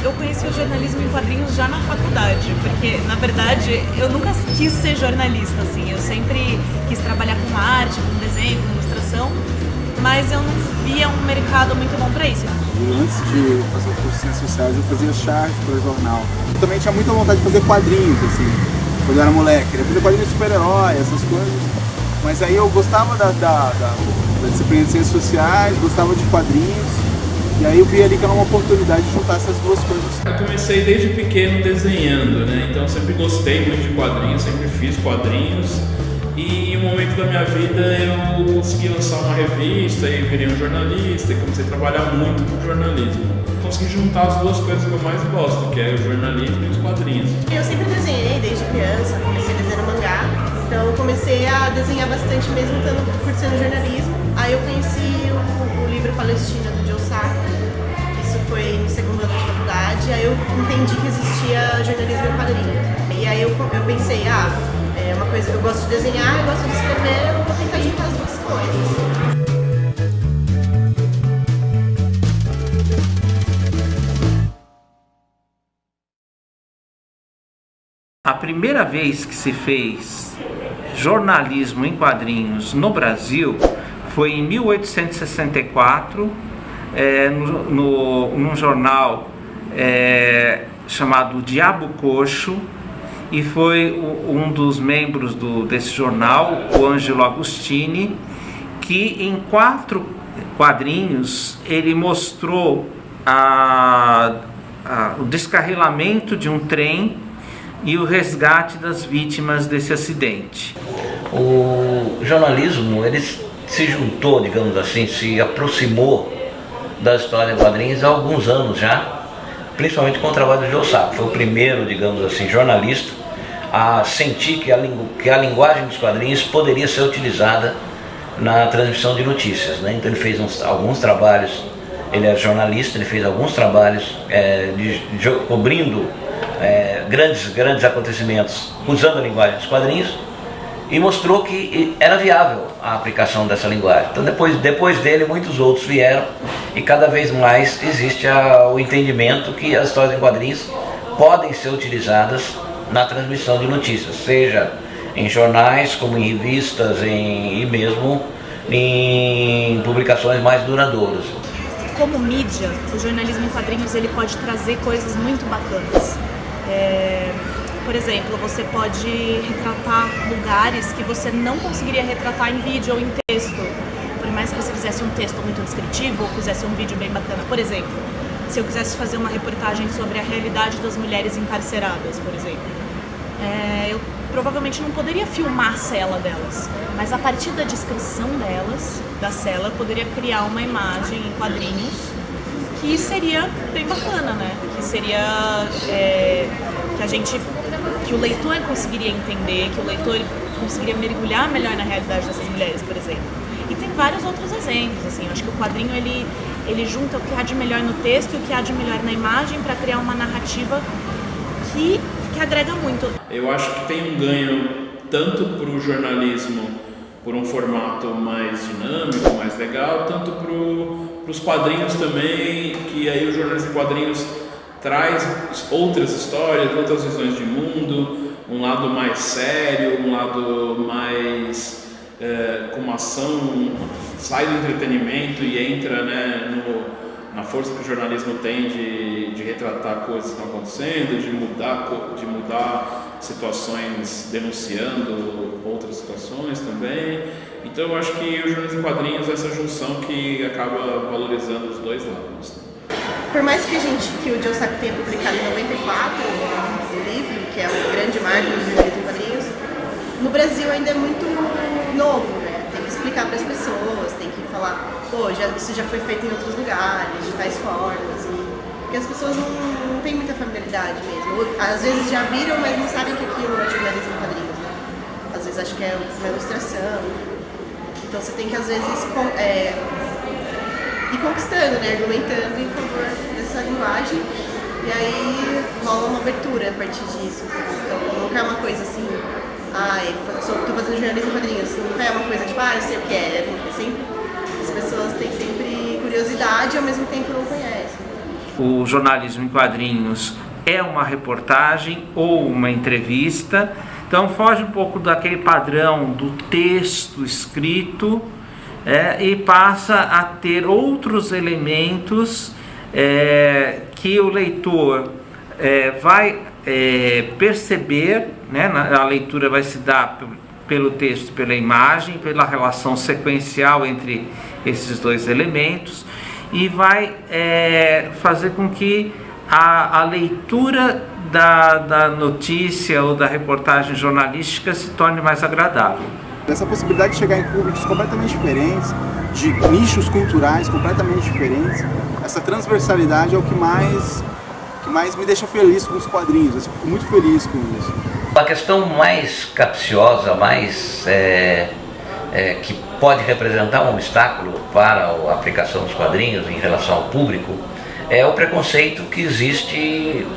eu conheci o jornalismo em quadrinhos já na faculdade, porque, na verdade, eu nunca quis ser jornalista, assim. Eu sempre quis trabalhar com arte, com desenho, com ilustração, mas eu não via um mercado muito bom para isso. Antes de fazer o curso de Ciências Sociais, eu fazia charge para jornal. Eu também tinha muita vontade de fazer quadrinhos, assim, quando eu era moleque. Eu queria fazer quadrinhos de super-herói, essas coisas. Mas aí eu gostava da disciplina de Ciências Sociais, gostava de quadrinhos. E aí eu vi ali que era uma oportunidade de juntar essas duas coisas. Eu comecei desde pequeno desenhando, né? Então eu sempre gostei muito de quadrinhos, sempre fiz quadrinhos. E em um momento da minha vida eu consegui lançar uma revista e virei um jornalista e comecei a trabalhar muito com jornalismo. Consegui juntar as duas coisas que eu mais gosto, que é o jornalismo e os quadrinhos. Eu sempre desenhei desde criança, comecei desenhando mangá, então eu comecei a desenhar bastante mesmo cursando jornalismo. Aí eu conheci o livro Palestina do Joe Sacco, isso foi no segundo ano de faculdade, aí eu entendi que existia jornalismo em quadrinhos. E aí eu pensei, é uma coisa que eu gosto de desenhar, eu gosto de escrever, eu vou tentar juntar as duas coisas. A primeira vez que se fez jornalismo em quadrinhos no Brasil foi em 1864, num jornal chamado Diabo Coxo, e foi um dos membros desse jornal, o Ângelo Agostini, que em 4 quadrinhos ele mostrou o descarrilamento de um trem e o resgate das vítimas desse acidente. O jornalismo, ele se juntou, digamos assim, se aproximou da história em quadrinhos há alguns anos já, principalmente com o trabalho do Joe Sacco. Foi o primeiro, digamos assim, jornalista a sentir que a linguagem dos quadrinhos poderia ser utilizada na transmissão de notícias, né? Então ele fez alguns trabalhos, ele é jornalista, ele fez alguns trabalhos cobrindo grandes acontecimentos usando a linguagem dos quadrinhos e mostrou que era viável a aplicação dessa linguagem. Então depois dele muitos outros vieram e cada vez mais existe o entendimento que as histórias em quadrinhos podem ser utilizadas na transmissão de notícias, seja em jornais, como em revistas e mesmo em publicações mais duradouras. Como mídia, o jornalismo em quadrinhos ele pode trazer coisas muito bacanas. Por exemplo, você pode retratar lugares que você não conseguiria retratar em vídeo ou em texto. Por mais que você fizesse um texto muito descritivo ou fizesse um vídeo bem bacana. Por exemplo, se eu quisesse fazer uma reportagem sobre a realidade das mulheres encarceradas, por exemplo, eu provavelmente não poderia filmar a cela delas, mas a partir da descrição delas, da cela, eu poderia criar uma imagem em quadrinhos que seria bem bacana, né? Que seria que o leitor conseguiria entender, que o leitor conseguiria mergulhar melhor na realidade dessas mulheres, por exemplo. E tem vários outros exemplos, assim. Eu acho que o quadrinho ele junta o que há de melhor no texto e o que há de melhor na imagem para criar uma narrativa que agrega muito. Eu acho que tem um ganho tanto para o jornalismo por um formato mais dinâmico, mais legal, tanto para os quadrinhos também, que aí o jornalismo em quadrinhos traz outras histórias, outras visões de mundo, um lado mais sério, um lado mais com uma ação, sai do entretenimento e entra, né, na força que o jornalismo tem de retratar coisas que estão acontecendo, de mudar situações denunciando outras situações também. Então eu acho que o jornalismo em quadrinhos é essa junção que acaba valorizando os dois lados. Por mais que o Joe Sacco tenha publicado em 94 o livro, que é o grande marco do jornalismo em quadrinhos, no Brasil ainda é muito novo, né? Tem que explicar para as pessoas, tem que falar, isso já foi feito em outros lugares, de tais formas, porque as pessoas não têm muita familiaridade mesmo. Às vezes já viram, mas não sabem que aquilo é jornalismo em quadrinhos, né? Às vezes acham que é uma ilustração. Então você tem que, às vezes, ir conquistando, né? Argumentando em favor dessa linguagem, e aí rola uma abertura a partir disso. Então nunca é uma coisa assim, estou fazendo jornalismo em quadrinhos, nunca é uma coisa tipo, eu sei o que é. Sempre, as pessoas têm sempre curiosidade e ao mesmo tempo não conhecem. o jornalismo em quadrinhos é uma reportagem ou uma entrevista. Então foge um pouco daquele padrão do texto escrito e passa a ter outros elementos que o leitor vai perceber, né? A leitura vai se dar pelo texto, pela imagem, pela relação sequencial entre esses dois elementos, e vai fazer com que a leitura da notícia ou da reportagem jornalística se torne mais agradável. Essa possibilidade de chegar em públicos completamente diferentes, de nichos culturais completamente diferentes, essa transversalidade é o que mais me deixa feliz com os quadrinhos. Eu fico muito feliz com isso. A questão mais capciosa, mais que pode representar um obstáculo para a aplicação dos quadrinhos em relação ao público é o preconceito que existe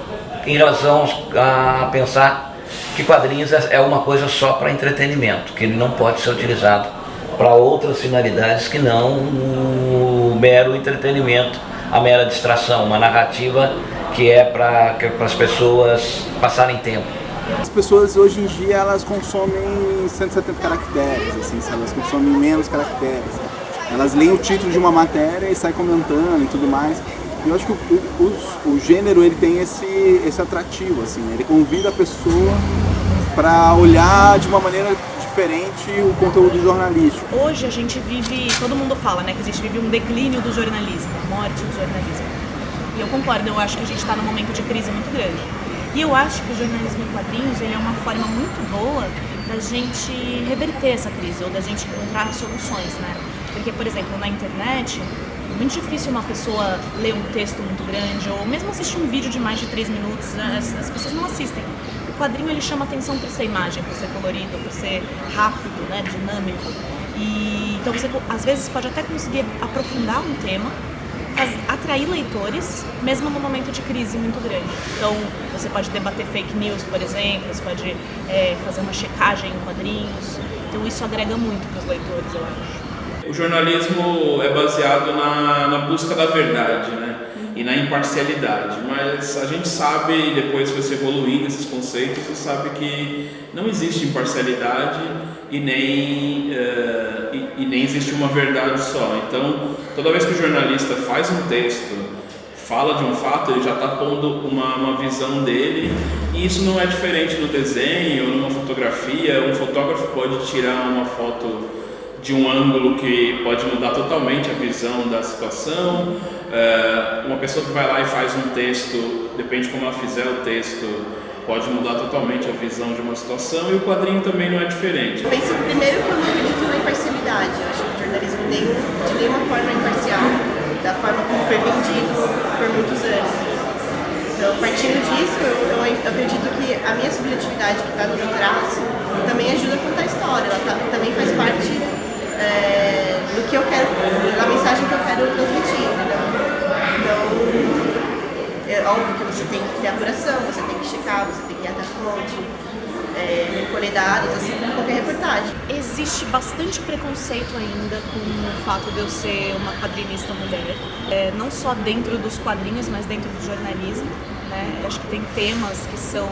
em relação a pensar que quadrinhos é uma coisa só para entretenimento, que ele não pode ser utilizado para outras finalidades que não o mero entretenimento, a mera distração, uma narrativa que é para as pessoas passarem tempo. As pessoas hoje em dia elas consomem 170 caracteres, assim, elas consomem menos caracteres. Elas leem o título de uma matéria e saem comentando e tudo mais. Eu acho que o gênero ele tem esse atrativo, assim, ele convida a pessoa para olhar de uma maneira diferente o conteúdo jornalístico. Hoje a gente vive, todo mundo fala, né, que a gente vive um declínio do jornalismo, morte do jornalismo. E eu concordo, eu acho que a gente está num momento de crise muito grande. E eu acho que o jornalismo em quadrinhos ele é uma forma muito boa da gente reverter essa crise, ou da gente encontrar soluções, né? Porque, por exemplo, na internet, é muito difícil uma pessoa ler um texto muito grande, ou mesmo assistir um vídeo de mais de 3 minutos, né? As pessoas não assistem. O quadrinho ele chama atenção por ser imagem, por ser colorido, por ser rápido, né? Dinâmico. E então você, às vezes, pode até conseguir aprofundar um tema, atrair leitores, mesmo num momento de crise muito grande. Então, você pode debater fake news, por exemplo, você pode fazer uma checagem em quadrinhos. Então, isso agrega muito para os leitores, eu acho. O jornalismo é baseado na busca da verdade, né? E na imparcialidade, mas a gente sabe, depois que você evoluir nesses conceitos, você sabe que não existe imparcialidade e nem existe uma verdade só. Então, toda vez que o jornalista faz um texto, fala de um fato, ele já está pondo uma visão dele, e isso não é diferente no desenho ou numa fotografia. Um fotógrafo pode tirar uma foto de um ângulo que pode mudar totalmente a visão da situação. Uma pessoa que vai lá e faz um texto, depende de como ela fizer o texto, pode mudar totalmente a visão de uma situação, e o quadrinho também não é diferente. Eu penso primeiro que eu não acredito na imparcialidade. Eu acho que o jornalismo de nenhuma forma é imparcial, da forma como foi vendido por muitos anos. Então, partindo disso, eu acredito que a minha subjetividade que está no meu traço também ajuda a contar a história, ela também faz parte do que eu quero, da mensagem que eu quero transmitir, entendeu? Então, é óbvio que você tem que ter apuração, você tem que checar, você tem que ir até a fonte, recolher dados, assim como qualquer reportagem. Existe bastante preconceito ainda com o fato de eu ser uma quadrinista mulher, não só dentro dos quadrinhos, mas dentro do jornalismo, né? Acho que tem temas que são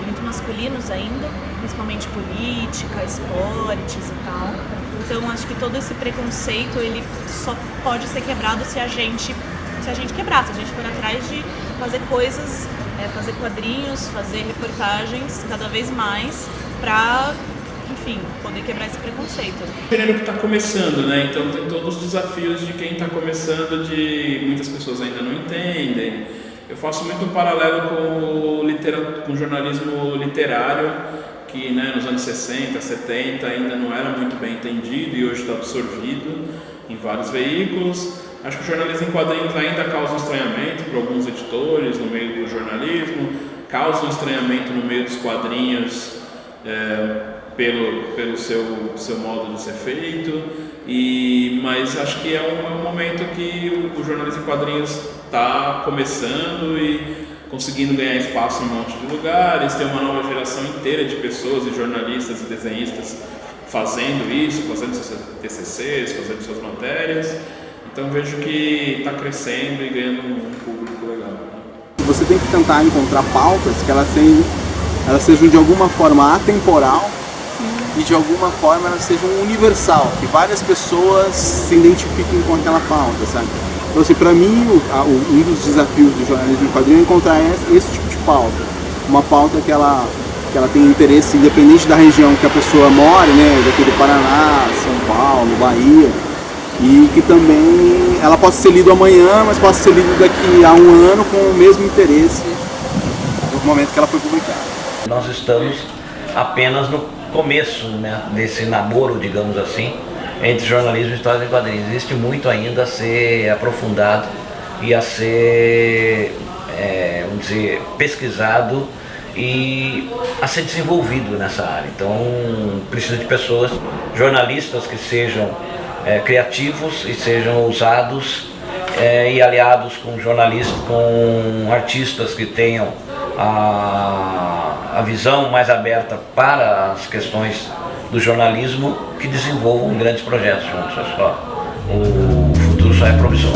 muito masculinos ainda, principalmente política, esportes e tal. Então acho que todo esse preconceito ele só pode ser quebrado se a gente quebrar, se a gente for atrás de fazer coisas, fazer quadrinhos, fazer reportagens cada vez mais para, enfim, poder quebrar esse preconceito. O gênero que está começando, né? Então tem todos os desafios de quem está começando, de muitas pessoas ainda não entendem. Eu faço muito um paralelo com o jornalismo literário, que, né, nos anos 60, 70 ainda não era muito bem entendido e hoje está absorvido em vários veículos. Acho que o jornalismo em quadrinhos ainda causa um estranhamento para alguns editores no meio do jornalismo, causa um estranhamento no meio dos quadrinhos pelo seu modo de ser feito, mas acho que é um momento que o jornalismo em quadrinhos está começando e conseguindo ganhar espaço em um monte de lugares. Tem uma nova geração inteira de pessoas, de jornalistas e desenhistas fazendo isso, fazendo seus TCCs, fazendo suas matérias. Então vejo que está crescendo e ganhando um público legal. Você tem que tentar encontrar pautas que elas sejam de alguma forma atemporal e de alguma forma elas sejam universal, que várias pessoas se identifiquem com aquela pauta, sabe? Então assim, para mim, um dos desafios do jornalismo em quadrinho é encontrar esse tipo de pauta. Uma pauta que ela tem interesse independente da região que a pessoa mora, né? Daqui do Paraná, São Paulo, Bahia. E que também ela possa ser lida amanhã, mas possa ser lida daqui a um ano com o mesmo interesse no momento que ela foi publicada. Nós estamos apenas no começo, né, desse namoro, digamos assim, entre jornalismo e história em quadrinhos. Existe muito ainda a ser aprofundado e a ser, vamos dizer, pesquisado e a ser desenvolvido nessa área. Então precisa de pessoas, jornalistas que sejam criativos e sejam ousados e aliados com jornalistas, com artistas que tenham a visão mais aberta para as questões do jornalismo, que desenvolvam grandes projetos juntos. O futuro só é promissor.